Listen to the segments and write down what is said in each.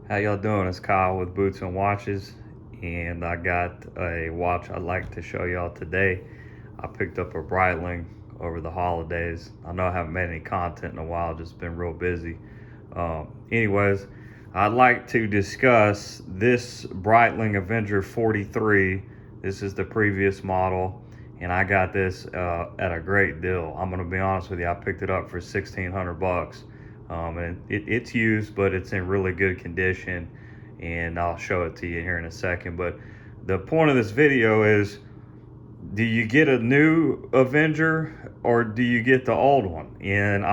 How y'all doing? It's Kyle with Boots and Watches, and I got a watch I'd like to show y'all today. I picked up a Breitling over the holidays. I know I haven't made any content in a while, just been real busy. Anyways, I'd like to discuss this Breitling Avenger 43. This is the previous model, and I got this at a great deal. I'm gonna be honest with you. I picked it up for $1,600. And it's used, but it's in really good condition, and I'll show it to you here in a second. But the point of this video is, do you get a new Avenger or do you get the old one? And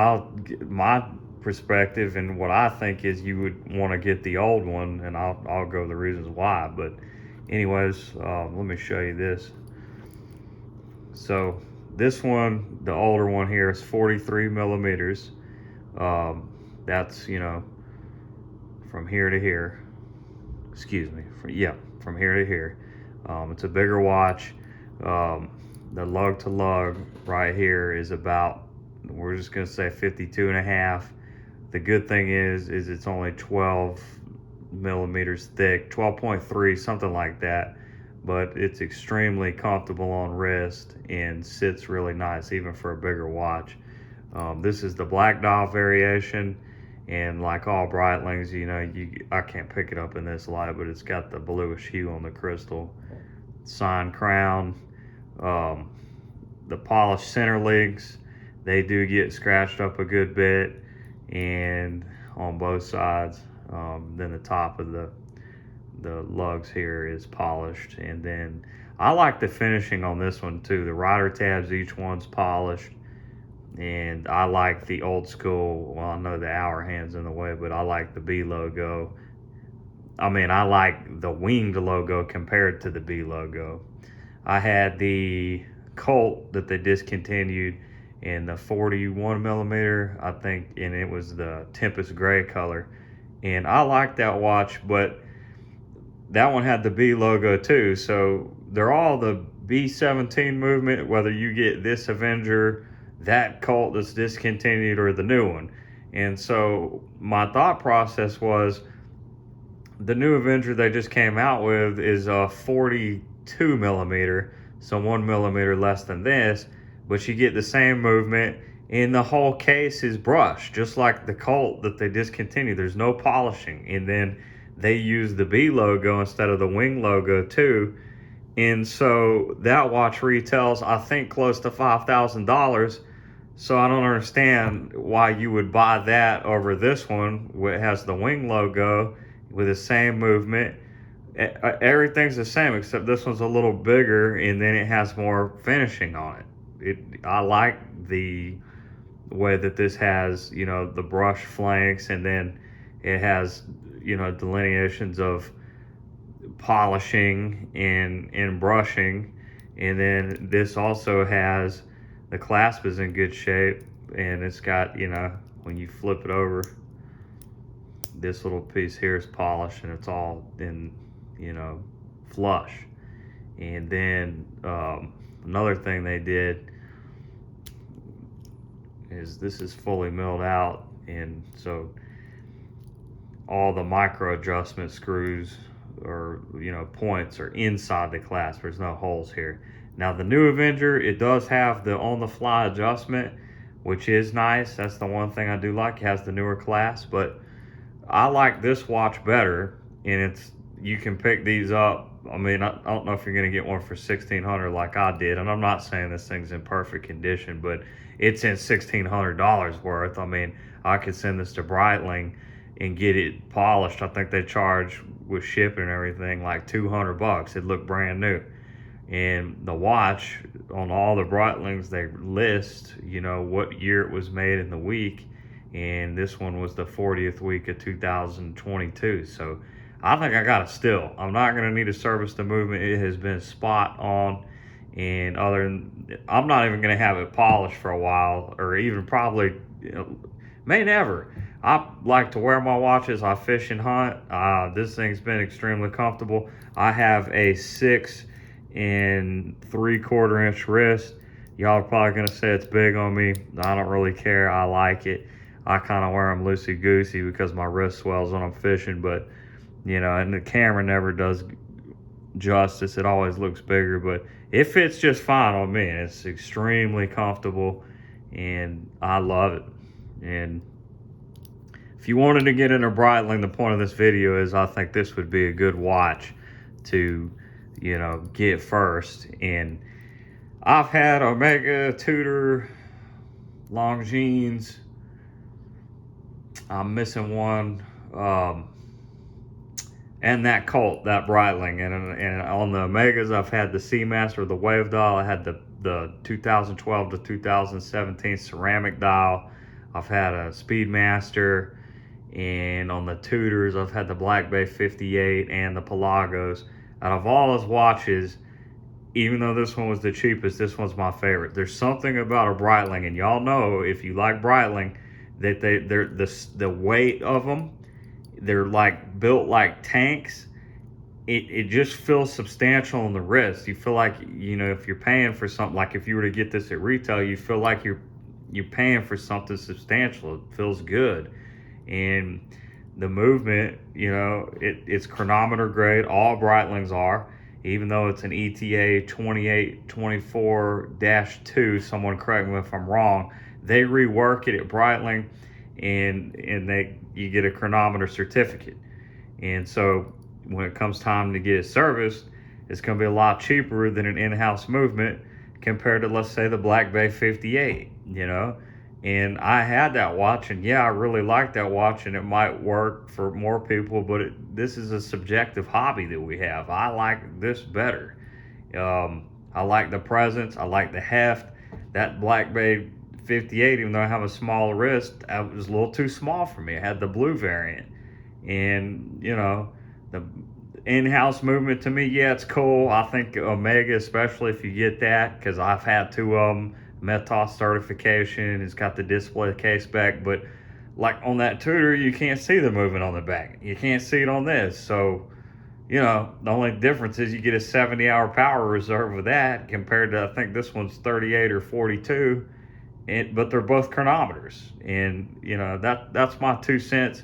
my perspective and what I think is you would want to get the old one, and I'll go the reasons why. But anyways, let me show you this. So this one, the older one here, is 43 millimeters. That's, from here to here. Excuse me. From here to here. It's a bigger watch. The lug to lug right here is about, we're just going to say 52 and a half. The good thing is it's only 12 millimeters thick, 12.3, something like that. But it's extremely comfortable on wrist and sits really nice, even for a bigger watch. This is the black dial variation, and like all Breitlings, I can't pick it up in this light, but it's got the bluish hue on the crystal. Sign crown. The polished center links, they do get scratched up a good bit, and on both sides. Then the top of the lugs here is polished, and then I like the finishing on this one too. The rider tabs, each one's polished. And I like the old school, well, I know the hour hand's in the way, but I like the B logo. I like the winged logo compared to the B logo. I had the Colt that they discontinued in the 41 millimeter, I think, and it was the Tempest gray color. And I like that watch, but that one had the B logo too. So they're all the B17 movement, whether you get this Avenger, that Colt that's discontinued, or the new one. And so my thought process was, the new Avenger they just came out with is a 42 millimeter, so 1 millimeter less than this, but you get the same movement, and the whole case is brushed, just like the Colt that they discontinued. There's no polishing, and then they use the B logo instead of the wing logo too. And so that watch retails, I think, close to $5,000. So I don't understand why you would buy that over this one, which has the wing logo with the same movement. Everything's the same, except this one's a little bigger, and then it has more finishing on it. I like the way that this has, the brush flanks, and then it has, delineations of polishing and brushing. And then this also has, the clasp is in good shape, and it's got, when you flip it over, this little piece here is polished, and it's all in, flush. And then another thing they did is this is fully milled out, and so all the micro adjustment screws or points are inside the clasp. There's no holes here. Now the new Avenger, it does have the on-the-fly adjustment, which is nice. That's the one thing I do like. It has the newer clasp, but I like this watch better, and you can pick these up. I don't know if you're gonna get one for $1,600 like I did, and I'm not saying this thing's in perfect condition, but it's in $1,600 worth. I could send this to Breitling and get it polished. I think they charge with shipping and everything like $200. It'd look brand new. And the watch, on all the Breitlings, they list, what year it was made in the week. And this one was the 40th week of 2022. So I think I got a steal. I'm not going to need to service the movement. It has been spot on. And I'm not even going to have it polished for a while, or even probably, may never. I like to wear my watches. I fish and hunt. This thing's been extremely comfortable. I have a 6 3/4 inch wrist. Y'all are probably gonna say it's big on me. I don't really care. I like it. I kind of wear them loosey-goosey because my wrist swells when I'm fishing, but, you know, and the camera never does justice. It always looks bigger, but it fits just fine on me. It's extremely comfortable, and I love it. And if you wanted to get into Breitling, the point of this video is I think this would be a good watch to, you know, get first. And I've had Omega, Tudor, Longines. I'm missing one. And that Colt, that Breitling. And on the Omegas, I've had the Seamaster, the Wave Dial. I had the 2012 to 2017 ceramic dial. I've had a Speedmaster. And on the Tudors, I've had the Black Bay 58 and the Pelagos. Out of all those watches, even though this one was the cheapest, this one's my favorite. There's something about a Breitling, and y'all know if you like Breitling, that they're the weight of them, they're like built like tanks. It just feels substantial on the wrist. You feel like, you know, if you're paying for something, like if you were to get this at retail, you feel like you're paying for something substantial. It feels good. And the movement, you know, it's chronometer grade. All Breitlings are, even though it's an ETA 2824-2. Someone correct me if I'm wrong. They rework it at Breitling, and you get a chronometer certificate. And so when it comes time to get it serviced, it's going to be a lot cheaper than an in-house movement compared to, let's say, the Black Bay 58, you know. And I had that watch, and yeah, I really like that watch, and it might work for more people, but this is a subjective hobby that we have. I like this better. I like the presence. I like the heft. That Black Bay 58, even though I have a small wrist, it was a little too small for me. I had the blue variant. And, you know, the in-house movement, to me, yeah, it's cool. I think Omega, especially if you get that, because I've had two of them. Metos certification. It's got the display case back, but like on that Tudor, you can't see the movement on the back. You can't see it on this. So, you know, the only difference is you get a 70-hour power reserve with that compared to, I think this one's 38 or 42. But they're both chronometers, and you know, that's my 2 cents.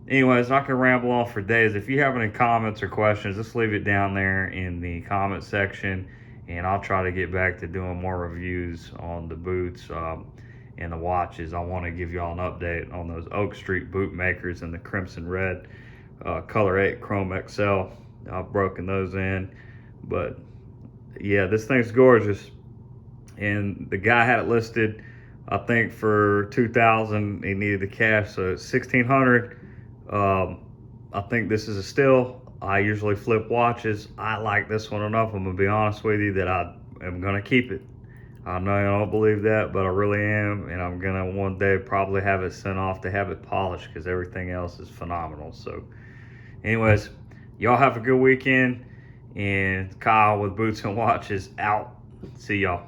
Anyways, I can ramble on for days. If you have any comments or questions, just leave it down there in the comment section, and I'll try to get back to doing more reviews on the boots and the watches. I want to give y'all an update on those Oak Street bootmakers and the Crimson Red Color 8 Chrome XL. I've broken those in, but yeah, this thing's gorgeous. And the guy had it listed, I think, for $2,000. He needed the cash, so it's $1,600. I think this is a steal. I usually flip watches. I like this one enough, I'm gonna be honest with you, that I am gonna keep it. I know you don't believe that, but I really am, and I'm gonna one day probably have it sent off to have it polished because everything else is phenomenal. So anyways, y'all have a good weekend, and Kyle with Boots and Watches out. See y'all.